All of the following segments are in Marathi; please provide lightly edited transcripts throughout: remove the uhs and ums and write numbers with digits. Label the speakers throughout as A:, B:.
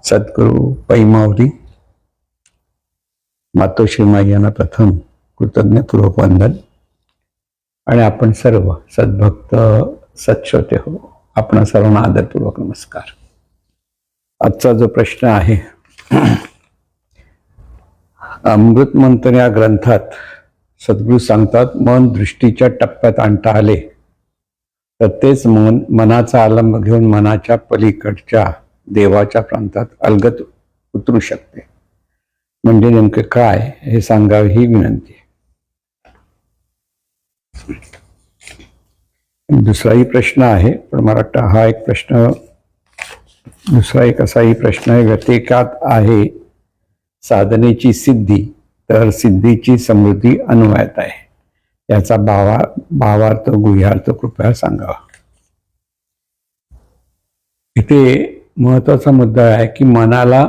A: सद्गुरु पैमावरी मातोश्री माई यांना प्रथम कृतज्ञपूर्वक वंदन आणि आपण सर्व सद्भक्त सत्श्रोते हो, आपण सर्वांना आदरपूर्वक नमस्कार। आजचा जो प्रश्न आहे, अमृत मंथन या ग्रंथात सद्गुरू सांगतात, मन दृष्टीच्या टप्प्यात आणता आले तर तेच मन मनाचा आलंब घेऊन मनाच्या पलीकडच्या देवाच्या प्रांतात अलगत उतरू शकते। म्हणजे नेमके काय हे सांगावे ही विनंती आहे। दुसराही प्रश्न आहे, पण मला वाटतं हा एक प्रश्न, दुसरा एक असाही प्रश्न आहे, व्यतिरेकात आहे साधनेची सिद्धी तर सिद्धीची समृद्धी अन्वयात आहे, याचा भावार्थ गुह्यार्थ कृपया सांगावा। इथे महत्वाचा मुद्दा आहे की मनाला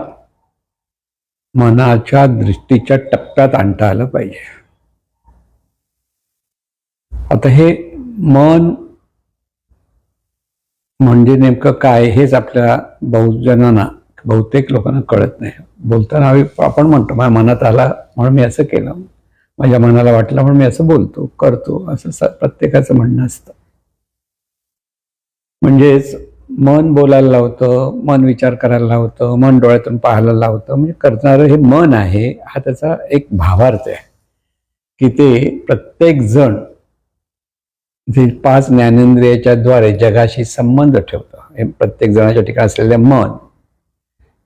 A: मनाच्या दृष्टीच्या टप्प्यात आणता आलं पाहिजे। आता हे मन म्हणजे नेमकं काय हेच आपल्या बहुतेक लोकांना कळत नाही। बोलताना आपण म्हणतो माझ्या मनात आला म्हणून मी असं केलं, माझ्या मनाला वाटलं म्हणून मी असं बोलतो करतो, असं प्रत्येकाचं म्हणणं असतं। म्हणजेच मन बोलायला लावतं, मन विचार करायला लावतं, मन डोळ्यातून पाहायला लावतं, म्हणजे करणारं हे मन आहे। हा त्याचा एक भावार्थ आहे की ते प्रत्येक जण जे 5 ज्ञानेंद्रियाच्या द्वारे जगाशी संबंध ठेवतं, हे प्रत्येक जणाच्या ठिकाणी असलेले मन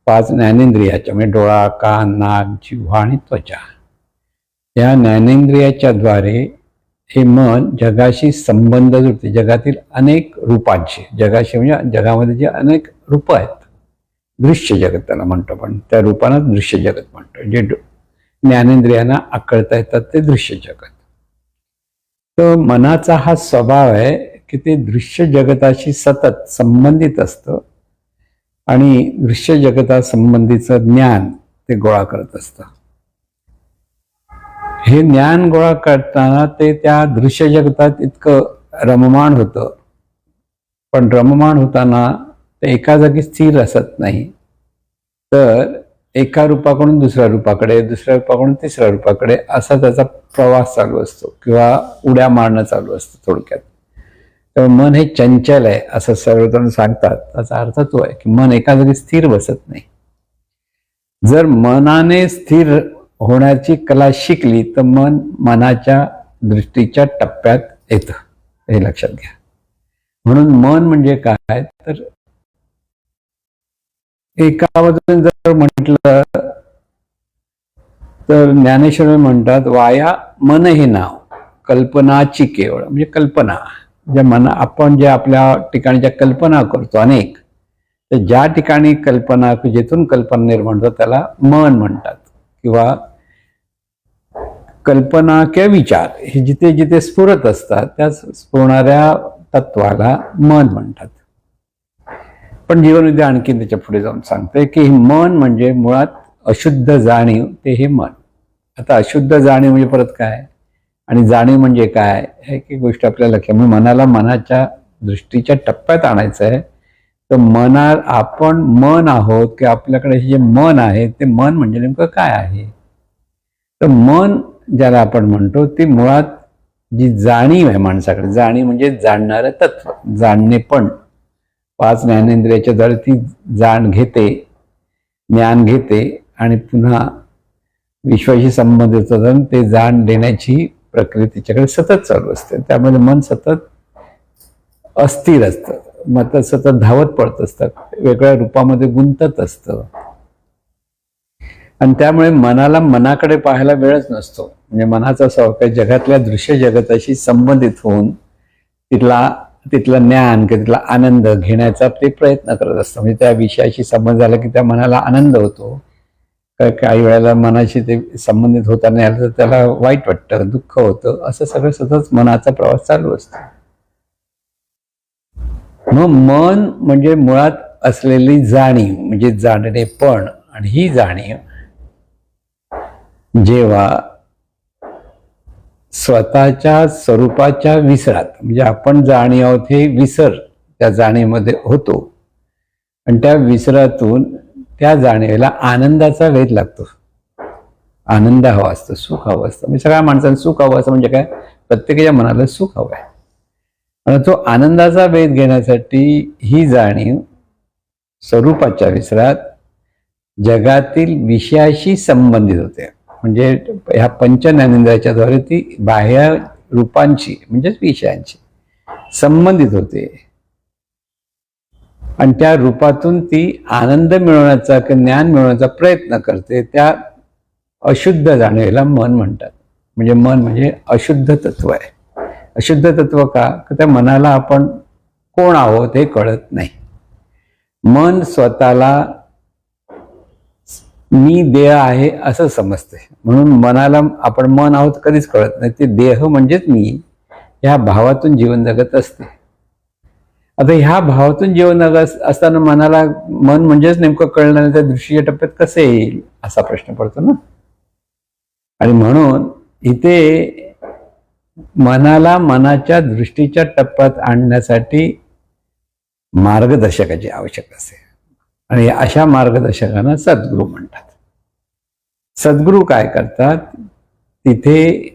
A: 5 ज्ञानेंद्रियाच्या म्हणजे डोळा, कान, नाक, जिव्हा आणि त्वचा, या ज्ञानेंद्रियाच्या द्वारे हे मन जगाशी संबंध जुळते, जगातील अनेक रूपांशी। जगाशी म्हणजे जगामध्ये जे अनेक रूप आहेत, दृश्य जगत त्याला म्हणतो, पण त्या रूपांना दृश्य जगत म्हणतो। जे ज्ञानेंद्रियांना आकळता येतात ते दृश्य जगत। तर मनाचा हा स्वभाव आहे की ते दृश्य जगताशी सतत संबंधित असतं आणि दृश्य जगता संबंधीचं ज्ञान ते गोळा करत असतं। हे ज्ञान गोळा करताना ते त्या दृश्य जगतात इतकं रममाण होतं, पण रममाण होताना ते एका जागी स्थिर असत नाही, तर एका रूपाकडून दुसऱ्या रूपाकडे, दुसऱ्या रूपाकडून तिसऱ्या रूपाकडे असा त्याचा प्रवास चालू असतो किंवा उड्या मारणं चालू असतं थोडक्यात। तर मन हे चंचल आहे असं सर्वजण सांगतात। त्याचा अर्थ तो आहे की मन एका जागी स्थिर बसत नाही। जर मनाने स्थिर होण्याची कला शिकली तर मन मनाच्या दृष्टीच्या टप्प्यात येतं, हे लक्षात घ्या। म्हणून मन म्हणजे काय तर एका बाजूने जर म्हटलं तर ज्ञानेश्वर म्हणतात, वाया मन हे नाव कल्पनाची केवळ, म्हणजे कल्पना ज्या आपण जे आपल्या ठिकाणी ज्या कल्पना करतो अनेक, तर ज्या ठिकाणी कल्पना जिथून कल्पना निर्माण होतात त्याला मन म्हणतात, किंवा कल्पना किंवा विचार हे जिथे जिथे स्फुरत असतात त्या स्फुरणाऱ्या तत्वाला मन म्हणतात। पण जीवनविद्या आणखी त्याच्या पुढे जाऊन सांगते की मन म्हणजे मुळात अशुद्ध जाणीव, ते हे मन। आता अशुद्ध जाणीव म्हणजे परत काय आणि जाणीव म्हणजे काय, हे एक गोष्ट आपल्याला लक्षात, म्हणजे मनाला मनाच्या दृष्टीच्या टप्प्यात आणायचं आहे। तर आपण मन आहोत की आपल्याकडे जे मन आहे ते मन म्हणजे नेमकं काय आहे, तर मन ज्याला आपण म्हणतो ती मुळात जी जाणीव आहे माणसाकडे, जाणीव म्हणजे जाणणारं तत्व, जाणणे पण 5 ज्ञानेंद्रियाच्या द्वारे ती जाण घेते, ज्ञान घेते आणि पुन्हा विश्वाशी संबंधित होतं, ते जाण देण्याची प्रक्रिया तिच्याकडे सतत चालू असते। त्यामध्ये मन सतत अस्थिर असतं, मग सतत धावत पडत असतं, वेगळ्या रूपामध्ये गुंतत असतं, आणि त्यामुळे मनाला मनाकडे पाहायला वेळच नसतो। म्हणजे मनाचा स्वभाव जगातल्या दृश्य जगताशी संबंधित होऊन तिथलं ज्ञान किंवा तिथला आनंद घेण्याचा ते प्रयत्न करत असतं। म्हणजे त्या विषयाशी संबंध झाला की त्या मनाला आनंद होतो, काही वेळेला मनाशी ते संबंधित होता नाही आलं तर त्याला वाईट वाटतं, दुःख होतं, असं सगळं सतत मनाचा प्रवास चालू असतो। मग मन म्हणजे मुळात असलेली जाणीव, म्हणजे जाणणे पण, आणि ही जाणीव जेव्हा स्वतःच्या स्वरूपाच्या विसरात, म्हणजे आपण जाणीव आहोत हे विसर त्या जाणीमध्ये होतो, आणि त्या विसरातून त्या जाणीवेला आनंदाचा वेध लागतो. आनंद हवा असतो, सुख हवं असतं. म्हणजे सगळ्या माणसांना सुख हवं असं म्हणजे काय, प्रत्येकाच्या मनाला सुख हवं आहे. आणि तो आनंदाचा वेध घेण्यासाठी ही जाणीव स्वरूपाच्या विसरात जगातील विषयाशी संबंधित होते. म्हणजे ह्या पंच ज्ञानेंद्रियाच्या द्वारे ती बाह्य रूपांची म्हणजेच विषयांची संबंधित होते आणि त्या रूपातून ती आनंद मिळवण्याचा किंवा ज्ञान मिळवण्याचा प्रयत्न करते. त्या अशुद्ध जाणीवेला मन म्हणतात. म्हणजे मन म्हणजे अशुद्ध तत्व आहे. अशुद्ध तत्व का, त्या मनाला आपण कोण आहोत हे कळत नाही. मन स्वतःला मी देह आहे असं समजते, म्हणून मनाला आपण मन आहोत कधीच कळत नाही. ते देह म्हणजेच मी ह्या भावातून जीवन जगत असते. आता ह्या भावातून जीवन जगत असताना मनाला मन म्हणजेच नेमकं कळलं नाही, त्या दृष्टीच्या टप्प्यात कसं येईल असा प्रश्न पडतो ना. आणि म्हणून इथे मनाला मनाच्या दृष्टीच्या टप्प्यात आणण्यासाठी मार्गदर्शकाची आवश्यकता असते. आणि अशा मार्गदर्शकांना सद्गुरू म्हणतात. सद्गुरू काय करतात, तिथे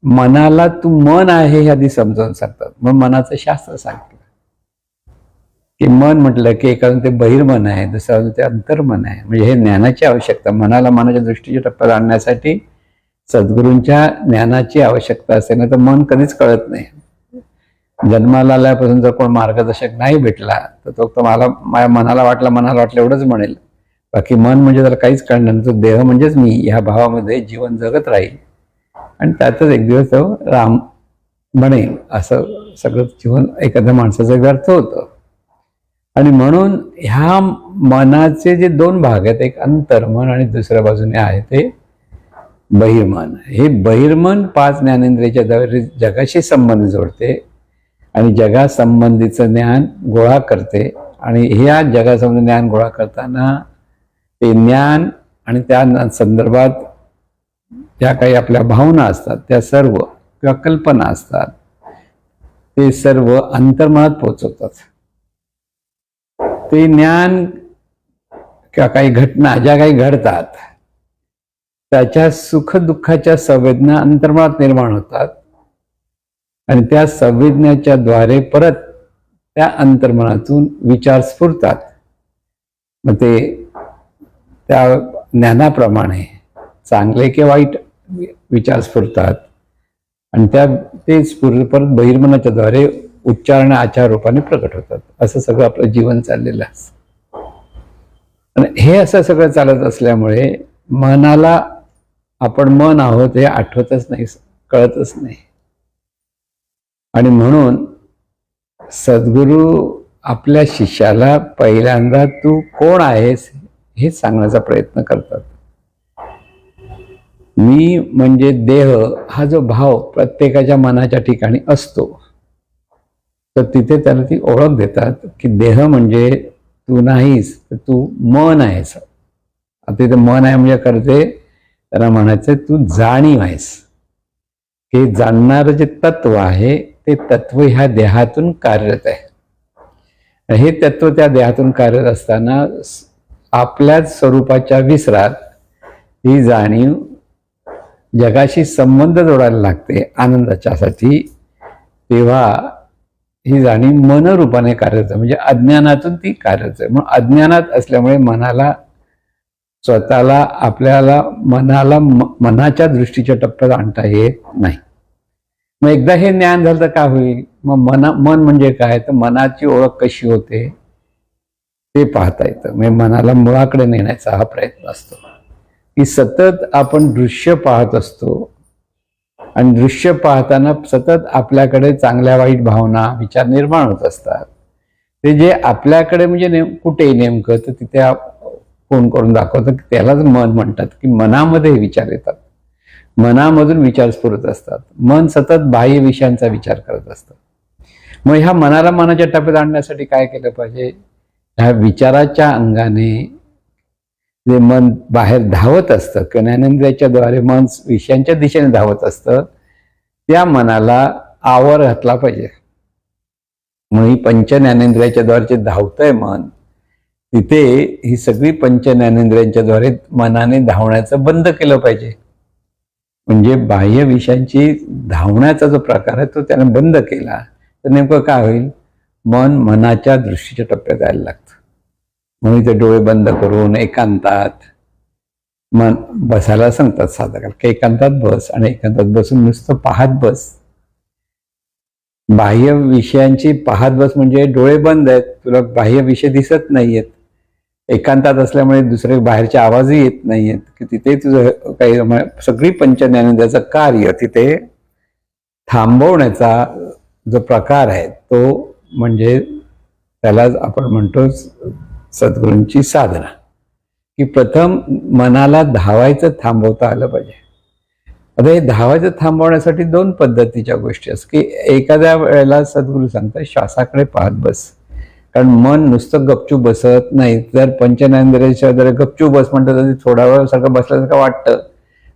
A: मनाला तू मन आहे हे आधी समजावून सांगतात. मग मनाचं शास्त्र सांगतं की मन म्हटलं की एखादं ते बहिर्मन आहे, दुसरं ते अंतर्मन आहे. म्हणजे हे ज्ञानाची आवश्यकता, मनाला मनाच्या दृष्टीच्या टप्प्यात आणण्यासाठी सद्गुरूंच्या ज्ञानाची आवश्यकता असते. ना तर मन कधीच कळत नाही. जन्माला आल्यापासून जर कोण मार्गदर्शक नाही भेटला तर तो मला माझ्या मनाला वाटलं एवढंच म्हणेल, बाकी मन म्हणजे त्याला काहीच कळणार नाही. तो देह म्हणजेच मी ह्या भावामध्ये जीवन जगत राहील आणि त्यातच एक दिवस तो राम बनेल. असं सगळं जीवन एखाद्या माणसाचं व्यर्थ होतं. आणि म्हणून ह्या मनाचे जे दोन भाग आहेत, एक अंतर्मन आणि दुसऱ्या बाजूने आहे ते बहिर्मन. हे बहिर्मन 5 ज्ञानेंद्रियाच्या द्वारे जगाशी संबंध जोडते आणि जगासंबंधीचं ज्ञान गोळा करते. आणि ह्या जगासंबंधी ज्ञान गोळा करताना ते ज्ञान आणि त्या संदर्भात ज्या काही आपल्या भावना असतात त्या सर्व किंवा कल्पना असतात ते सर्व अंतर्मनात पोहोचवतात. ते ज्ञान किंवा काही घटना ज्या काही घडतात त्याच्या सुख दुःखाच्या संवेदना अंतर्मनात निर्माण होतात आणि त्या संवेदनेच्या द्वारे परत त्या अंतर्मनातून विचार स्फुरतात. मग ते त्या ज्ञानाप्रमाणे चांगले की वाईट विचार स्फुरतात आणि ते परत बहिर्मनाच्या द्वारे उच्चारण आचार रूपाने प्रकट होतात. असं सगळं आपलं जीवन चाललेलं असतं. आणि हे असं सगळं चालत असल्यामुळे मनाला आपण मन आहोत हे आठवतच नाही, कळतच नाही. आणि म्हणून सद्गुरू आपल्या शिष्याला पहिल्यांदा तू कोण आहेस हे सांगण्याचा प्रयत्न करतात. मी म्हणजे देह हा जो भाव प्रत्येकाच्या मनाच्या ठिकाणी असतो, तर तिथे त्याला ती ओळख देतात की देह म्हणजे तू नाहीस, तर तू मन आहेस. आता इथे मन आहे म्हणजे करते त्याला म्हणायचं तू जाणीव आहेस. हे जाणणारं जे तत्व आहे ते तत्व ह्या देहातून कार्यरत आहे. हे तत्व त्या देहातून कार्यरत असताना आपल्याच स्वरूपाच्या विसरात ही जाणीव जगाशी संबंध जोडायला लागते आनंदाच्यासाठी. तेव्हा ही जाणीव मनरूपाने कार्यरत आहे. म्हणजे अज्ञानातून ती कार्यरत आहे. मग अज्ञानात असल्यामुळे मनाला स्वतःला आपल्याला मनाच्या दृष्टीच्या टप्प्यात आणता येत नाही. मग एकदा हे ज्ञान झालं तर काय होईल, मग मन म्हणजे काय, तर मनाची ओळख कशी होते ते पाहता येतं. म्हणजे मनाला मुळाकडे नेण्याचा हा प्रयत्न असतो की सतत आपण दृश्य पाहत असतो आणि दृश्य पाहताना सतत आपल्याकडे चांगल्या वाईट भावना विचार निर्माण होत असतात. ते जे आपल्याकडे म्हणजे कुठे नेमकं तर तिथे फोन करून दाखवतं की त्यालाच मन म्हणतात. की मनामध्ये विचार येतात, मनामधून विचार स्फुरत असतात. मन सतत बाह्य विषयांचा विचार करत असतं. मग ह्या मनाला मनाच्या टप्प्यात आणण्यासाठी काय केलं पाहिजे, ह्या विचाराच्या अंगाने जे मन बाहेर धावत असतं, ज्ञानेंद्रियाच्या द्वारे मन विषयांच्या दिशेने धावत असतं, त्या मनाला आवर घातला पाहिजे. म्हणून पंच ज्ञानेंद्रियाच्या द्वारे जे धावतंय मन तिथे ही सगळी पंच ज्ञानेंद्रियांच्याद्वारे मनाने धावण्याचं बंद केलं पाहिजे. म्हणजे बाह्य विषयांची धावण्याचा जो प्रकार आहे तो त्याने बंद केला तर नेमकं काय होईल, मन मनाच्या दृष्टीच्या टप्प्यात यायला लागतं. म्हणून ते डोळे बंद करून एकांतात मन बसायला सांगतात. साधा की एकांतात बस आणि एकांतात बसून नुसतं पाहत बस. बाह्य विषयांची पाहत बस म्हणजे डोळे बंद आहेत, तुला बाह्य विषय दिसत नाहीयेत. एकांतात असल्यामुळे दुसरे बाहेरचे आवाजही येत नाहीयेत की तिथे तुझं काही सगळी पंचज्ञानेंद्रियाचं कार्य तिथे थांबवण्याचा जो प्रकार आहे तो म्हणजे त्याला आपण म्हणतो सद्गुरूंची साधना. की प्रथम मनाला धावायचं थांबवता आलं पाहिजे. आता हे धावायचं थांबवण्यासाठी दोन पद्धतीच्या गोष्टी असतात की एखाद्या वेळेला सद्गुरू सांगतात श्वासाकडे पाहत बस, कारण मन नुसतं गपचूप बसत नाही. जर पंचज्ञानेंद्रियाच्या जर गपचूप बस म्हणतात तर थोडा वेळ सारखं बसल्यासारखं वाटतं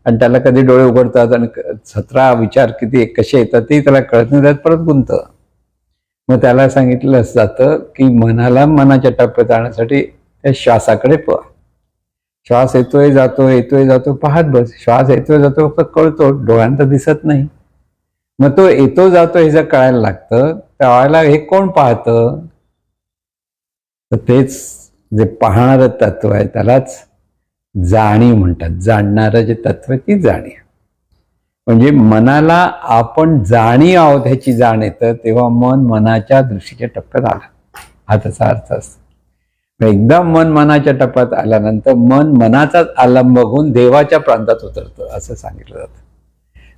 A: आणि त्याला कधी डोळे उघडतात आणि 17 विचार किती कसे येतात ते त्याला कळत नाही, त्यात परत गुंत. मग त्याला सांगितलं जातं की मनाला मनाच्या टप्प्यात आणण्यासाठी त्या श्वासाकडे पहा. श्वास येतोय जातो पाहत बस. श्वास येतोय जातो फक्त कळतो, डोळ्यांत दिसत नाही. मग तो येतो जातो हे जर कळायला लागतं त्यावेळेला हे कोण पाहतं, तर तेच जे पाहणारं तत्व आहे त्यालाच जाणीव म्हणतात. जाणणारं जे तत्व आहे ती जाणीव. म्हणजे मनाला आपण जाणीव आहोत ह्याची जाण येतं तेव्हा मन मनाच्या दृष्टीच्या टप्प्यात आला, हा त्याचा अर्थ असतो. एकदा मन मनाच्या टप्प्यात आल्यानंतर मन मनाचाच आलंब बघून देवाच्या प्रांतात उतरतं असं सांगितलं जातं.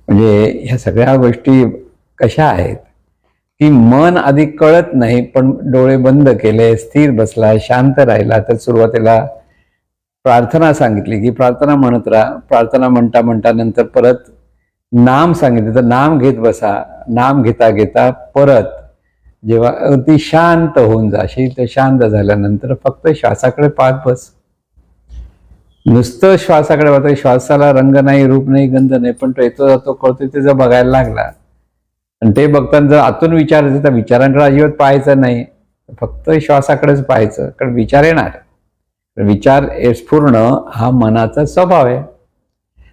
A: म्हणजे ह्या सगळ्या गोष्टी कशा आहेत की मन आधी कळत नाही, पण डोळे बंद केले, स्थिर बसला, शांत राहिला, तर सुरुवातीला प्रार्थना सांगितली की प्रार्थना म्हणत राहा. प्रार्थना म्हणता म्हणता नंतर परत नाम सांगितलं तर नाम घेत बसा. नाम घेता घेता परत जेव्हा ती शांत होऊन जाशील तर शांत झाल्यानंतर फक्त श्वासाकडे पाहत बस. नुसतं श्वासाकडे पाहतो, श्वासाला रंग नाही, रूप नाही, गंध नाही, पण तो येतो जातो कळतो ते जर बघायला लागला आणि ते बघताना जर आतून विचार येते तर विचारांकडे अजिबात पाहायचं नाही, फक्त श्वासाकडेच पाहायचं. कारण विचार येणार, विचार स्फुरण हा मनाचा स्वभाव आहे.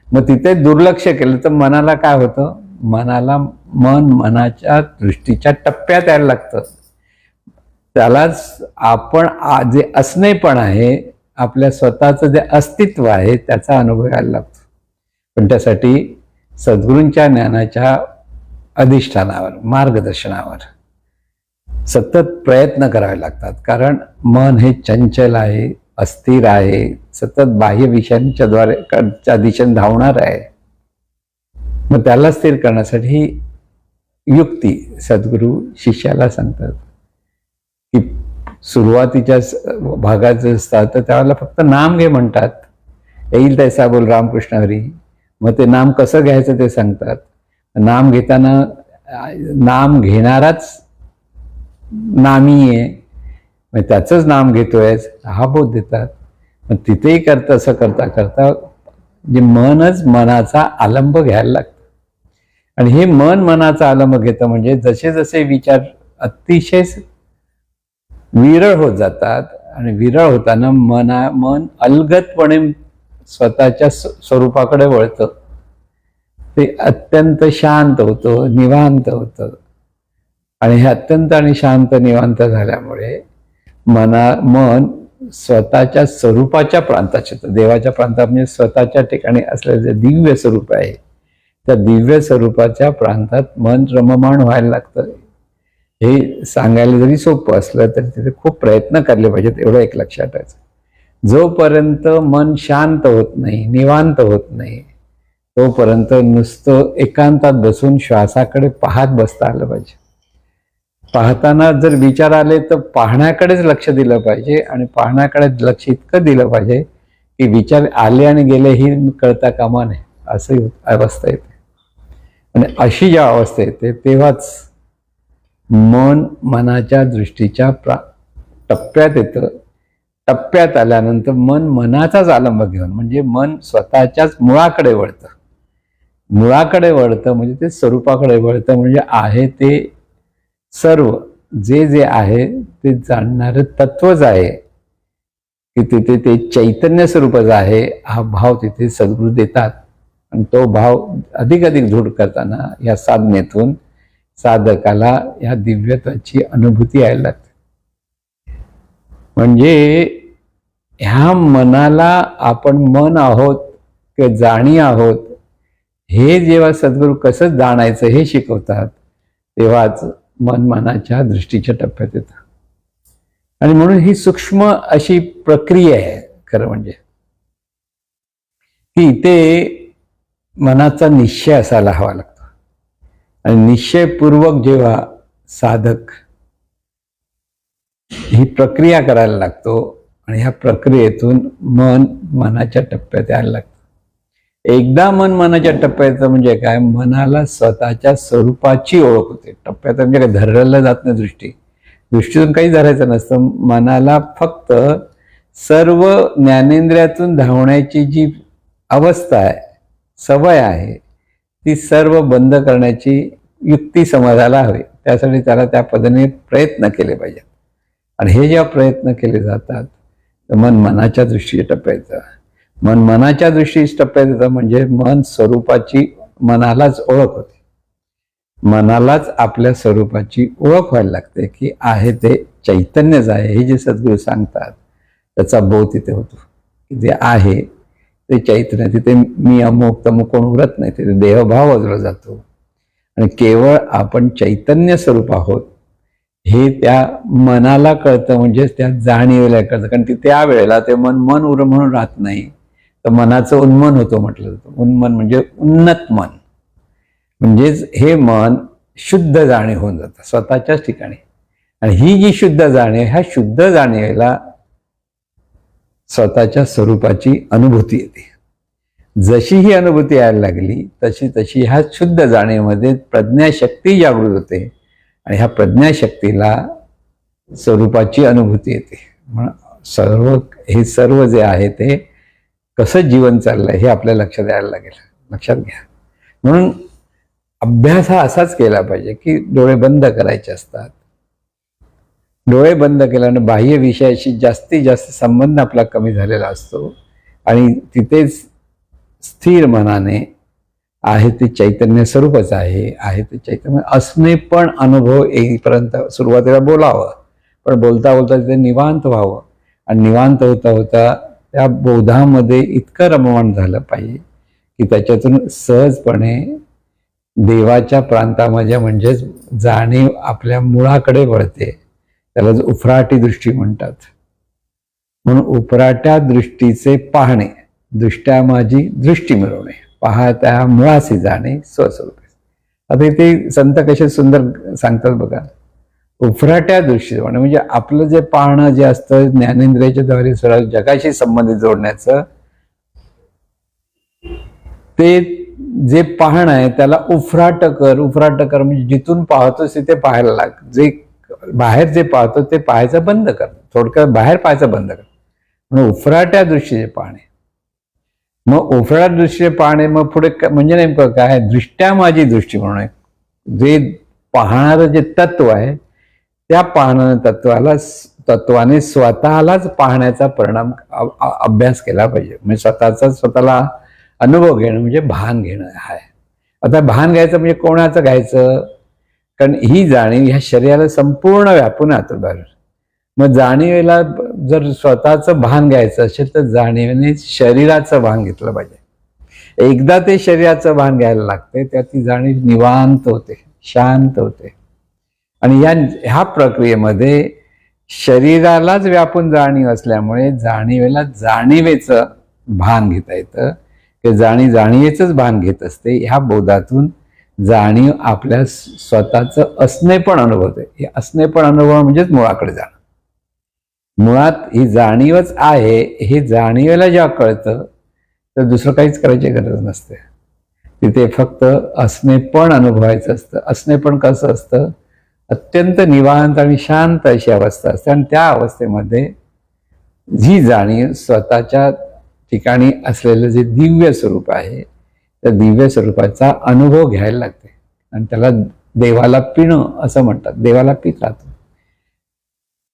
A: मग तिथे दुर्लक्ष केलं तर मनाला काय होतं, मनाला मन मनाच्या दृष्टीच्या टप्प्यात यायला लागतं. त्यालाच आपण जे असणेपण आहे, आपल्या स्वतःचं जे अस्तित्व आहे त्याचा अनुभव यायला लागतो. पण त्यासाठी सद्गुरूंच्या ज्ञानाच्या अधिष्ठानावर मार्गदर्शनावर सतत प्रयत्न करावे लागतात. कारण मन हे चंचल आहे, अस्थिर आहे, सतत बाह्य विषयांच्या दिशेने धावणार आहे. मग त्याला स्थिर करण्यासाठी युक्ती सद्गुरू शिष्याला सांगतात की सुरुवातीच्या भागात जे असतात तर त्यावेळेला फक्त नाम घे म्हणतात. येईल तैसा बोल रामकृष्ण हरी. मग ते नाम कसं घ्यायचं ते सांगतात. नाम घेताना नाम घेणाराच नामी आहे, मग त्याचंच नाम घेतोय हा बोध देतात. मग तिथेही असं करता करता जे मनच मनाचा आलंब घ्यायला लागतं. आणि हे मन मनाचा आलंब घेतं म्हणजे जसे जसे विचार अतिशय विरळ होत जातात आणि विरळ होताना मन अलगदपणे स्वतःच्या स्वरूपाकडे वळतं. ते अत्यंत शांत होतं, निवांत होतं. आणि हे अत्यंत आणि शांत निवांत झाल्यामुळे मन स्वतःच्या स्वरूपाच्या प्रांतात येतं. देवाच्या प्रांतात म्हणजे स्वतःच्या ठिकाणी असलेलं जे दिव्य स्वरूप आहे त्या दिव्य स्वरूपाच्या प्रांतात मन रममाण व्हायला लागतं. हे सांगायला जरी सोपं असलं तरी तिथे खूप प्रयत्न केले पाहिजेत, एवढं एक लक्षात ठेवायचं. जोपर्यंत मन शांत होत नाही, निवांत होत नाही, तोपर्यंत नुसतं एकांतात बसून श्वासाकडे पाहत बसता आलं पाहिजे. पाहताना जर विचार आले तर पाहण्याकडेच लक्ष दिलं पाहिजे. आणि पाहण्याकडे लक्ष इतकं दिलं पाहिजे की विचार आले आणि गेले ही कळता कामा नये, असं अवस्था येते. आणि अशी ज्या अवस्था येते तेव्हाच मन मनाच्या दृष्टीच्या टप्प्यात येतं. टप्प्यात आल्यानंतर मन मनाचाच आलंब घेऊन म्हणजे मन स्वतःच्याच मुळाकडे वळतं. मुळाकडे वळतं म्हणजे ते स्वरूपाकडे वळतं. म्हणजे आहे ते सर्व जे जे आहे ते जाणणारं तत्वच आहे की तिथे ते चैतन्य स्वरूपच आहे हा भाव तिथे सद्गुरू देतात. आणि तो भाव अधिक दृढ करताना या साधनेतून साधकाला या दिव्यत्वाची अनुभूती यायला लागते. म्हणजे ह्या मनाला आपण मन आहोत किंवा जाणी आहोत हे जेव्हा सद्गुरू कसं जाणायचं हे शिकवतात, तेव्हाच मन मनाच्या दृष्टीच्या टप्प्यात येतं. आणि म्हणून ही सूक्ष्म अशी प्रक्रिया आहे खरं म्हणजे, की इथे मनाचा निश्चय असायला हवा लागतो. आणि निश्चयपूर्वक जेव्हा साधक ही प्रक्रिया करायला लागतो आणि ह्या प्रक्रियेतून मन मनाच्या टप्प्यात यायला लागतं. एकदा मन मनाच्या टप्प्यात म्हणजे काय, मनाला स्वतःच्या स्वरूपाची ओळख होते. टप्प्यात म्हणजे काय, धरलं जात नाही दृष्टीतून काही धरायचं नसतं. मनाला फक्त सर्व ज्ञानेंद्रियातून धावण्याची जी अवस्था आहे, सवय आहे, ती सर्व बंद करण्याची युक्ती समजायला हवी. त्यासाठी त्याला त्या पद्धतीने प्रयत्न केले पाहिजेत. आणि हे जेव्हा प्रयत्न केले जातात तर मन मनाच्या दृष्टीच्या टप्प्यात येतं. मन मनाच्या दृष्टीच्या टप्प्यात येतं म्हणजे मन स्वरूपाची मनालाच ओळख होते. मनालाच आपल्या स्वरूपाची ओळख व्हायला लागते की आहे ते चैतन्यच आहे. हे जे सद्गुरू सांगतात त्याचा बोध तिथे होतो की जे आहे ते चैतन्य. तिथे मी अमुक तमुक कोण उरत नाही, तिथे देहभाव वगळला जातो. आणि केवळ आपण चैतन्य स्वरूप आहोत हे त्या मनाला कळतं, म्हणजे त्या जाणीवेला कळतं. कारण त्या वेळेला ते मन उर म्हणून राहत नाही, तर मनाचं उन्मन होतं म्हटलं जातं. उन्मन म्हणजे उन्नत मन, म्हणजेच हे मन शुद्ध जाणीव होऊन जातं स्वतःच्याच ठिकाणी. आणि ही जी शुद्ध जाणीव, ह्या शुद्ध जाणीवेला स्वतःच्या स्वरूपाची अनुभूती येते. जशी ही अनुभूती यायला लागली तशी तशी ह्या शुद्ध जाणीवेमध्ये प्रज्ञाशक्ती जागृत होते. आणि ह्या प्रज्ञाशक्तीला स्वरूपाची अनुभूती येते. हे सर्व जे आहे ते कसं जीवन चाललंय हे आपल्या लक्षात यायला लागेल. लक्षात घ्या. म्हणून अभ्यास हा असाच केला पाहिजे की डोळे बंद करायचे असतात. डोळे बंद केल्याने बाह्य विषयाशी जास्तीत जास्त संबंध आपला कमी झालेला असतो. आणि तिथेच स्थिर मनाने आहे ते चैतन्य स्वरूपच आहे ते चैतन्य असणे पण अनुभव येईपर्यंत सुरुवातीला बोलावं, पण बोलता बोलता तिथे निवांत व्हावं. आणि निवांत होता होता त्या बोधामध्ये इतकं रममाण झालं पाहिजे की त्याच्यातून सहजपणे देवाच्या प्रांतामध्ये म्हणजेच जाणीव आपल्या मुळाकडे वळते. त्याला उफराटी दृष्टी म्हणतात. म्हणून उफराट्या दृष्टीचे पाहणे, दृष्ट्या माझी दृष्टी मिळवणे, पाहत्या मुळासी जाणे स्वस्वरूपे. आता इथे संत कसे सुंदर सांगतात बघा. उफराट्या दृष्टी म्हणजे आपलं जे पाहणं जे असतं ज्ञानेंद्रियाच्या द्वारे सरळ जगाशी संबंधित जोडण्याचं, ते जे पाहणं आहे त्याला उफराट कर म्हणजे जिथून पाहतोस तिथे पाहायला लाग. जे बाहेर जे पाहतो ते पाहायचं बंद कर. थोडक्यात बाहेर पाहायचं बंद कर. म्हणून उफराट्या दृष्टीचे पाहणे. मग उफराट दृष्टीने पाहणे, मग पुढे म्हणजे नेमकं काय, दृष्ट्या माझी दृष्टी म्हणून जे पाहणारं जे तत्व आहे त्या पाहणाऱ्या तत्वाने स्वतःलाच पाहण्याचा परिणाम अभ्यास केला पाहिजे. म्हणजे स्वतःला अनुभव घेणं म्हणजे भान घेणं आहे. आता भान घ्यायचं म्हणजे कोणाचं घ्यायचं, कारण ही जाणीव ह्या शरीराला संपूर्ण व्यापून आहे बरोबर. मग जाणीवेला जर स्वतःचं भान घ्यायचं असेल तर जाणीवेने शरीराचं भान घेतलं पाहिजे. एकदा ते शरीराचं भान घ्यायला लागते त्या ती जाणीव निवांत होते, शांत होते. आणि ह्या प्रक्रियेमध्ये शरीरालाच व्यापून जाणीव असल्यामुळे जाणीवेला जाणीवेचं भान घेता येतं. ते जाणीवेचंच भान घेत असते. ह्या बोधातून जाणीव आपल्या स्वतःचं असणे पण अनुभवते. हे असणे पण अनुभव म्हणजेच मुळाकडे जाणं. मुळात ही जाणीवच आहे हे जाणीवेला जेव्हा कळतं तर दुसरं काहीच करायची गरज नसते. तिथे फक्त असणे पण अनुभवायचं असतं. असणे पण कसं असतं, अत्यंत निवांत आणि शांत अशी अवस्था असते. आणि त्या अवस्थेमध्ये जी जाणीव स्वतःच्या ठिकाणी असलेलं जे दिव्य स्वरूप आहे त्या दिव्य स्वरूपाचा अनुभव घ्यायला लागते. आणि त्याला देवाला पिणं असं म्हणतात. देवाला पित राहतो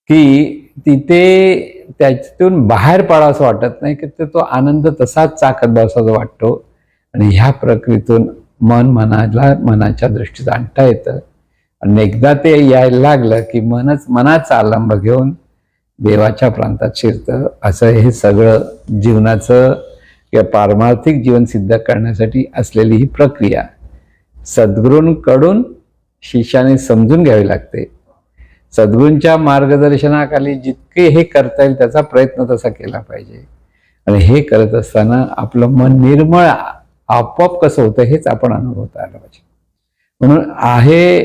A: की तिथे त्याच्यातून बाहेर पडावं वाटत नाही, की तो आनंद तसाच चाकत बसावा वाटतो. आणि ह्या प्रक्रियेतून मनाला मनाच्या दृष्टीत आणता येतं. आणि एकदा ते यायला लागलं की मनाचा अवलंब घेऊन देवाच्या प्रांतात शिरतं. असं हे सगळं जीवनाचं किंवा पारमार्थिक जीवन सिद्ध करण्यासाठी असलेली ही प्रक्रिया सद्गुरूंकडून शिष्याने समजून घ्यावी लागते. सद्गुरूंच्या मार्गदर्शनाखाली जितके हे करता येईल त्याचा प्रयत्न तसा केला पाहिजे. आणि हे करत असताना आपलं मन निर्मळ आपोआप कसं होतं हेच आपण अनुभवता आलं पाहिजे. म्हणून आहे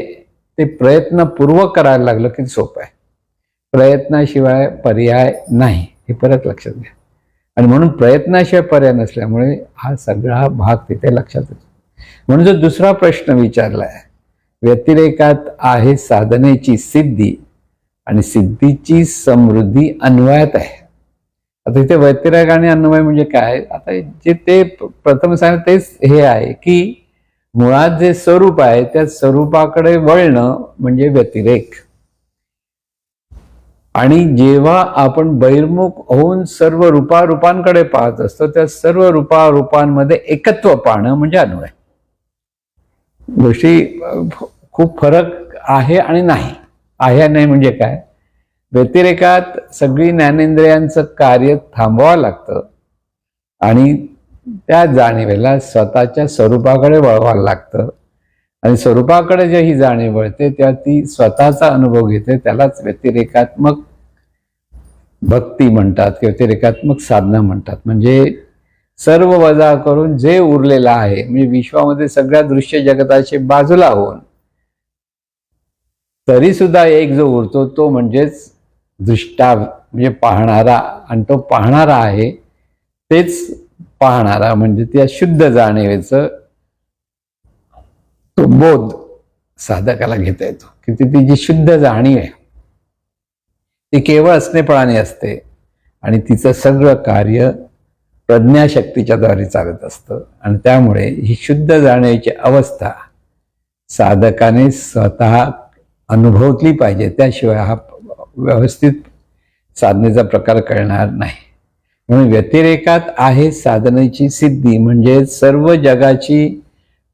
A: ते प्रयत्नपूर्वक करायला लागलं की सोपं आहे. प्रयत्नाशिवाय पर्याय नाही हे परत लक्षात घ्या. आणि म्हणून प्रयत्नाशिवाय पर्याय नसल्यामुळे हा सगळा भाग तिथे लक्षात येतो. म्हणून जो दुसरा प्रश्न विचारला आहे, व्यतिरेकात आहे साधनेची सिद्धी आणि सिद्धीची समृद्धी अन्वयात आहे. आता इथे व्यतिरेक आणि अन्वय म्हणजे काय? आता जे ते प्रथम सांगितलं तेच हे आहे की मुळात जे स्वरूप आहे त्या स्वरूपाकडे वळणं म्हणजे व्यतिरेक. आणि जेव्हा आपण बहिर्मुख होऊन सर्व रूपारूपांकडे पाहत असतो त्या सर्व रूपारूपांमध्ये एकत्व पाहणं म्हणजे अन्वय. गोष्टी खूप फरक आहे आणि नाही. आहे नाही म्हणजे काय? व्यतिरेकात सगळी ज्ञानेंद्रियांचं कार्य थांबवावं लागतं आणि त्या जाणीवेला स्वतःच्या स्वरूपाकडे वळवायला लागतं. आणि स्वरूपाकडे जे ही जाणीव वळते तेव्हा ती स्वतःचा अनुभव घेते. त्यालाच व्यतिरेकात्मक भक्ती म्हणतात किंवा व्यतिरेकात्मक साधना म्हणतात. म्हणजे सर्व वजा करून जे उरलेलं आहे म्हणजे विश्वामध्ये सगळ्या दृश्य जगताचे बाजूला होऊन तरी सुद्धा एक जो उरतो तो म्हणजेच दृष्टा म्हणजे पाहणारा. आणि तो पाहणारा आहे तेच पाहणारा म्हणजे त्या शुद्ध जाणीवेचं तो बोध साधकाला घेता येतो की ती जी शुद्ध जाणीव आहे ती केवळ असणेपणाने असते आणि तिचं सगळं कार्य प्रज्ञाशक्तीच्या द्वारे चालत असतं. आणि त्यामुळे ही शुद्ध जाणीवेची अवस्था साधकाने स्वतः अनुभवली पाहिजे. त्याशिवाय हा व्यवस्थित साधनेचा प्रकार कळणार नाही. म्हणून व्यतिरेकात आहे साधनेची सिद्धी म्हणजे सर्व जगाची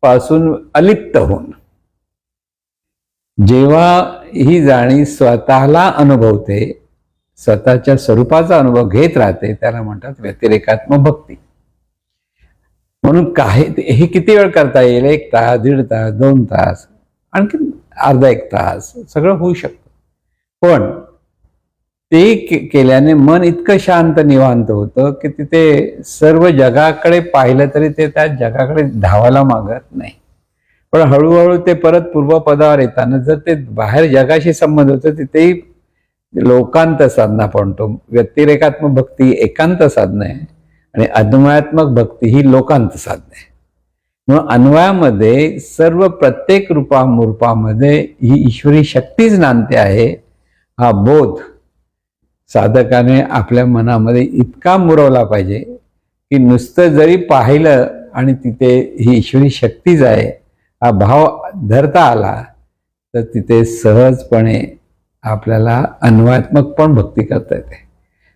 A: पासून अलिप्त होऊन जेव्हा ही जाणीव स्वतःला अनुभवते स्वतःच्या स्वरूपाचा अनुभव घेत राहते त्याला म्हणतात व्यतिरेकात्मक भक्ती. म्हणून हे किती वेळ करता येईल? 1 तास, 1.5 तास, 2 तास, आणखी अर्धा 1 तास सगळं होऊ शकतं. पण ते केल्याने मन इतकं शांत निवांत होतं की तिथे सर्व जगाकडे पाहिलं तरी ते त्या जगाकडे धावायला मागत नाही. पण हळूहळू ते परत पूर्वपदावर येताना जर ते बाहेर जगाशी संबंध होतं तिथेही लोकांत साधना म्हणतो. व्यतिरेकात्मक भक्ती एकांत साधना आहे आणि अन्वयात्मक भक्ती ही लोकांत साधना आहे. म्हणून अन्वयामध्ये सर्व प्रत्येक रूपामध्ये ही ईश्वरी शक्तीच नांदते आहे हा बोध साधकाने आपल्या मनामध्ये इतका मुरवला पाहिजे की नुसतं जरी पाहिलं आणि तिथे ही ईश्वरी शक्तीच आहे हा भाव धरता आला तर तिथे सहजपणे आपल्याला अन्वयात्मक पण भक्ती करता येते.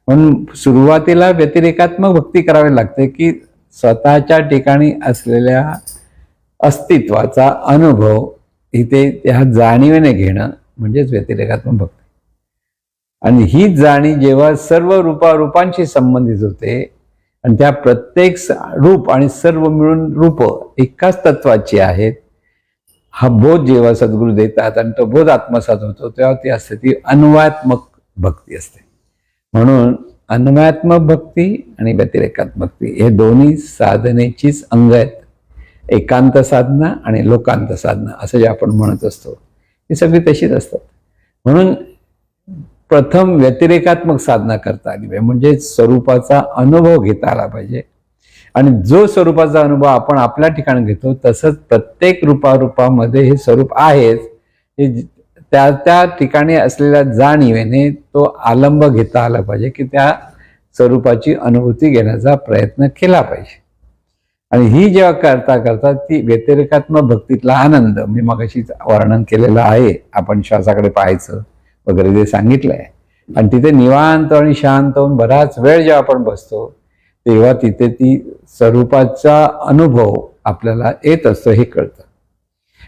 A: म्हणून सुरुवातीला व्यतिरेकात्मक भक्ती करावी लागते की स्वतःच्या ठिकाणी असलेल्या अस्तित्वाचा अनुभव इथे त्या जाणीवेने घेणं म्हणजेच व्यतिरेकात्मक भक्ती. आणि ही जाणीव जेव्हा सर्व रूपांशी संबंधित होते आणि त्या प्रत्येक रूप आणि सर्व मिळून रूप एकाच तत्वाची आहेत हा बोध जेव्हा सद्गुरू देतात आणि तो बोध आत्मसात होतो तेव्हा ती असते ती अन्वयात्मक भक्ती असते. म्हणून अन्वयात्मक भक्ती आणि व्यतिरेकात्मक भक्ती हे दोन्ही साधनेचीच अंग आहेत. एकांत साधना आणि लोकांत साधना असं जे आपण म्हणत असतो ही सगळी तशीच असतात. म्हणून प्रथम व्यतिरेकात्मक साधना करता आली पाहिजे म्हणजे स्वरूपाचा अनुभव घेता आला पाहिजे. आणि जो स्वरूपाचा अनुभव आपण आपल्या ठिकाणी घेतो तसंच प्रत्येक रूपामध्ये हे स्वरूप आहेच हे त्या ठिकाणी असलेल्या जाणीवेने तो आलंब घेता आला पाहिजे की त्या स्वरूपाची अनुभूती घेण्याचा प्रयत्न केला पाहिजे. आणि ही जेव्हा करता ती व्यतिरेकात्मक भक्तीतला आनंद मी मगाशी वर्णन केलेलं आहे. आपण श्वासाकडे पाहायचं वगैरे जे सांगितलंय आणि तिथे निवांत आणि शांत होऊन बराच वेळ जेव्हा आपण बसतो तेव्हा तिथे ती स्वरूपाचा अनुभव आपल्याला येत असतो हे कळतं.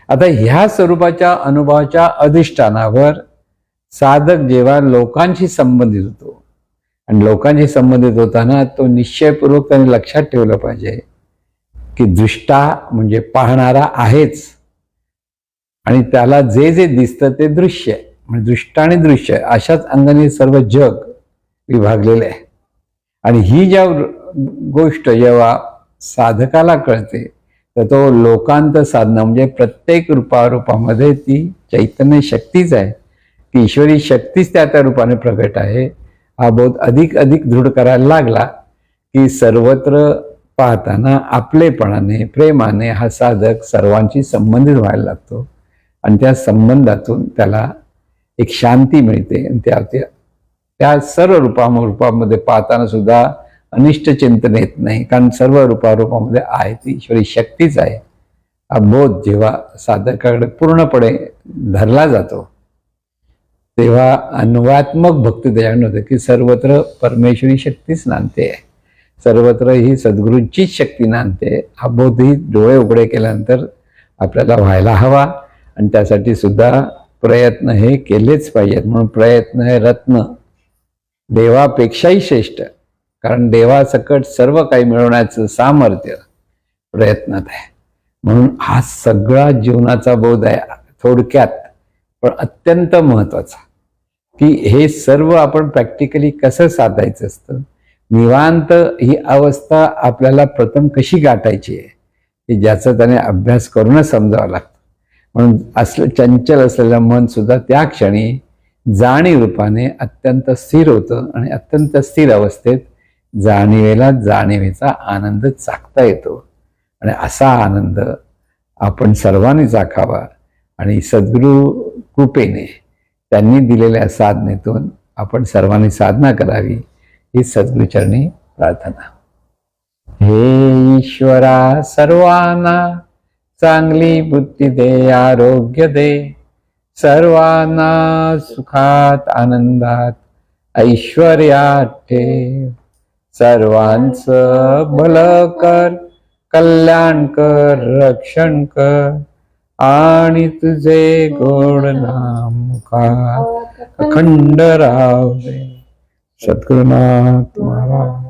A: आता ह्या स्वरूपाच्या अनुभवाच्या अधिष्ठानावर साधक जेव्हा लोकांशी संबंधित होतो आणि लोकांशी संबंधित होताना तो निश्चयपूर्वक त्याने लक्षात ठेवलं पाहिजे की दृष्टा म्हणजे पाहणारा आहेच आणि त्याला जे जे दिसतं ते दृश्य आहे. म्हणजे दृष्ट आणि दृश्य अशाच अंगाने सर्व जग विभागलेले आहे. आणि ही ज्या गोष्ट जेव्हा साधकाला कळते तर तो लोकांत साधना म्हणजे प्रत्येक रूपामध्ये ती चैतन्य शक्तीच आहे, ती ईश्वरी शक्तीच त्या रूपाने प्रगट आहे. हा बोध अधिक अधिक दृढ करायला लागला की सर्वत्र पाहताना आपलेपणाने प्रेमाने हा साधक सर्वांशी संबंधित व्हायला लागतो आणि त्या संबंधातून त्याला एक शांती मिळते. आणि त्या सर्व रूपामध्ये पाहताना सुद्धा अनिष्ट चिंतन येत नाही, कारण सर्व रूपामध्ये आहे ती ईश्वरी शक्तीच आहे. हा बोध जेव्हा साधकाकडे पूर्णपणे धरला जातो तेव्हा अन्वयात्मक भक्ती त्याच्याकडे होते की सर्वत्र परमेश्वरी शक्तीच नांदते आहे, सर्वत्र ही सद्गुरूंचीच शक्ती नांदते. हा बोध ही डोळे उघडे केल्यानंतर आपल्याला व्हायला हवा आणि त्यासाठी सुद्धा प्रयत्न हे केलेच पाहिजेत. म्हणून प्रयत्न हे रत्न देवापेक्षाही श्रेष्ठ, कारण देवासकट सर्व काही मिळवण्याचं सामर्थ्य प्रयत्नात आहे. म्हणून हा सगळा जीवनाचा बोध आहे थोडक्यात पण अत्यंत महत्वाचा, की हे सर्व आपण प्रॅक्टिकली कसं साधायचं असतं. निवांत ही अवस्था आपल्याला प्रथम कशी गाठायची आहे की ज्याचा त्याने अभ्यास करूनच समजावं लागतं. म्हणून चंचल असलेलं मन सुद्धा त्या क्षणी जाणीव रूपाने अत्यंत स्थिर होतं आणि अत्यंत स्थिर अवस्थेत जाणीवेचा आनंद चाखता येतो. आणि असा आनंद आपण सर्वांनी चाखावा आणि सद्गुरू कृपेने त्यांनी दिलेल्या साधनेतून आपण सर्वांनी साधना करावी ही सद्गुरूचरणी प्रार्थना. हे ईश्वरा सर्वांना चांगली बुद्धी दे, आरोग्य दे, सर्वांना सुखात आनंदात ऐश्वर्यात ठेव, सर्वांचं भलं कर, कल्याण कर, रक्षण कर आणि तुझे गोड नाम मुखात अखंड राहू दे. सद्गुरुनाथ महाराज.